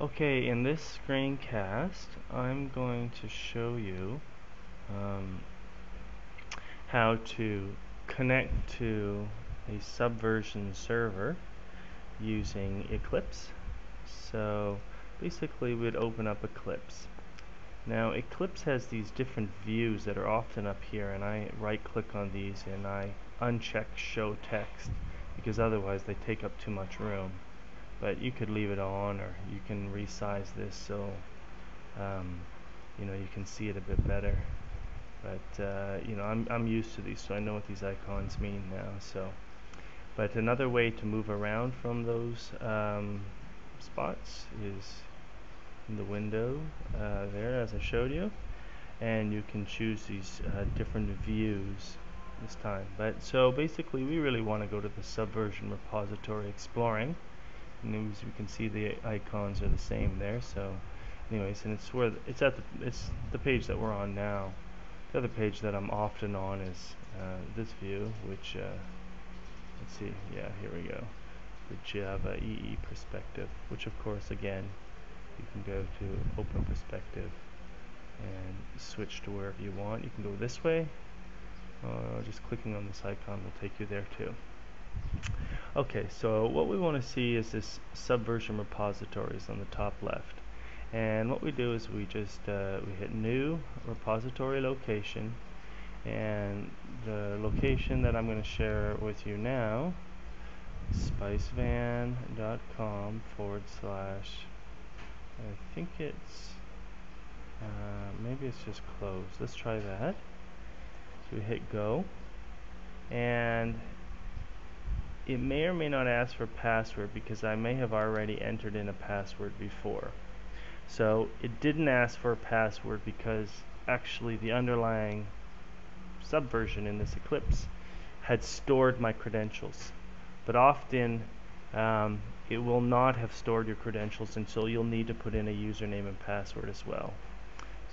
Okay, in this screencast, I'm going to show you how to connect to a Subversion server using Eclipse. So basically we'd open up Eclipse. Now Eclipse has these different views that are often up here, and I right click on these and I uncheck show text because otherwise they take up too much room. But you could leave it on, or you can resize this so you can see it a bit better. But I'm used to these, so I know what these icons mean now. But another way to move around from those spots is in the window there, as I showed you, and you can choose these different views this time. But so basically, we really want to go to the Subversion repository exploring. And as you can see, the icons are the same there. So anyways, and it's the page that we're on now. The other page that I'm often on is this view, which let's see, yeah, here we go, the Java EE perspective, which of course again you can go to open perspective and switch to wherever you want. You can go this way, just clicking on this icon will take you there too. Okay, so what we want to see is this Subversion repositories on the top left, and what we do is we just we hit new repository location, and the location that I'm going to share with you now, spicevan.com / I think it's maybe it's just closed. Let's try that. So we hit go, and it may or may not ask for password because I may have already entered in a password before. So it didn't ask for a password because actually the underlying Subversion in this Eclipse had stored my credentials. But often it will not have stored your credentials, and so you'll need to put in a username and password as well.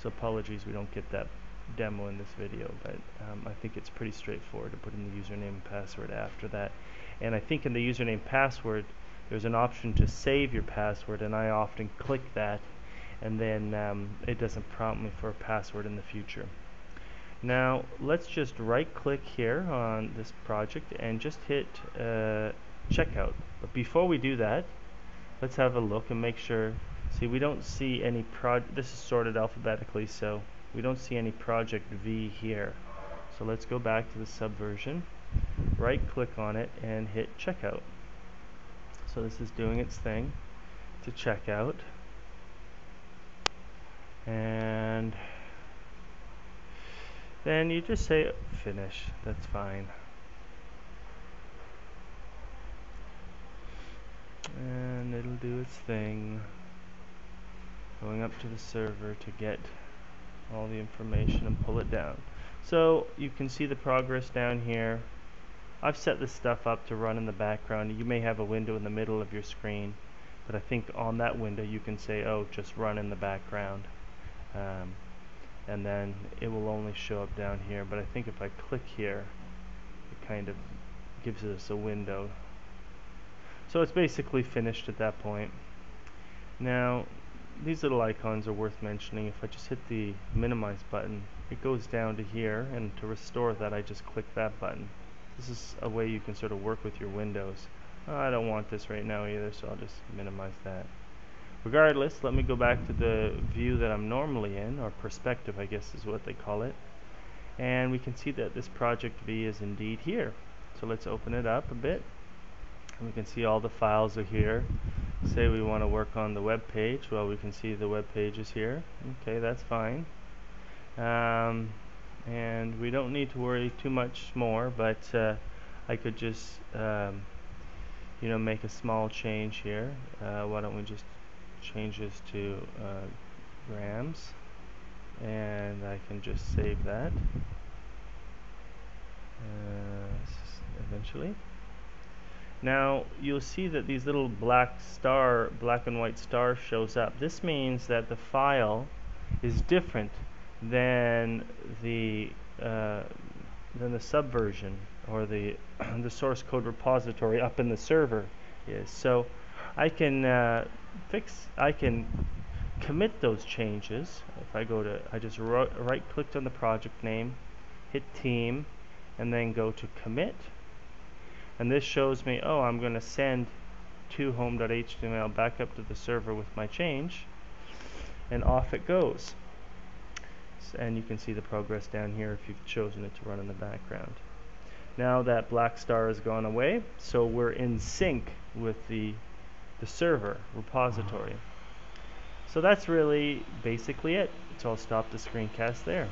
So apologies we don't get that demo in this video, but I think it's pretty straightforward to put in the username and password after that. And I think in the username password there's an option to save your password, and I often click that, and then it doesn't prompt me for a password in the future. Now let's just right click here on this project and just hit checkout. But before we do that, let's have a look and make sure. See, we don't see any this is sorted alphabetically, so we don't see any project V here. So let's go back to the Subversion, right click on it and hit checkout. So this is doing its thing to checkout, and then you just say finish. That's fine. And it'll do its thing, going up to the server to get all the information and pull it down. So you can see the progress down here. I've set this stuff up to run in the background. You may have a window in the middle of your screen, but I think on that window you can say, oh, just run in the background, and then it will only show up down here. But I think if I click here, it kind of gives us a window. So it's basically finished at that point. Now these little icons are worth mentioning. If I just hit the minimize button, it goes down to here, and to restore that I just click that button. This is a way you can sort of work with your windows. I don't want this right now either, so I'll just minimize that. Regardless, let me go back to the view that I'm normally in, or perspective I guess is what they call it, and we can see that this project V is indeed here. So let's open it up a bit, and we can see all the files are here. Say we want to work on the web page, well, we can see the web page is here. Okay, that's fine. And we don't need to worry too much more, but I could just make a small change here. Why don't we just change this to grams, and I can just save that eventually. Now you'll see that these little black and white star shows up. This means that the file is different than the Subversion or the the source code repository up in the server is. So I can I can commit those changes. If I go to, I just right clicked on the project name, hit team, and then go to commit. And this shows me, oh, I'm going to send to home.html back up to the server with my change, and off it goes. And you can see the progress down here if you've chosen it to run in the background. Now that black star has gone away, so we're in sync with the server repository. So that's really basically it. So I'll stop the screencast there.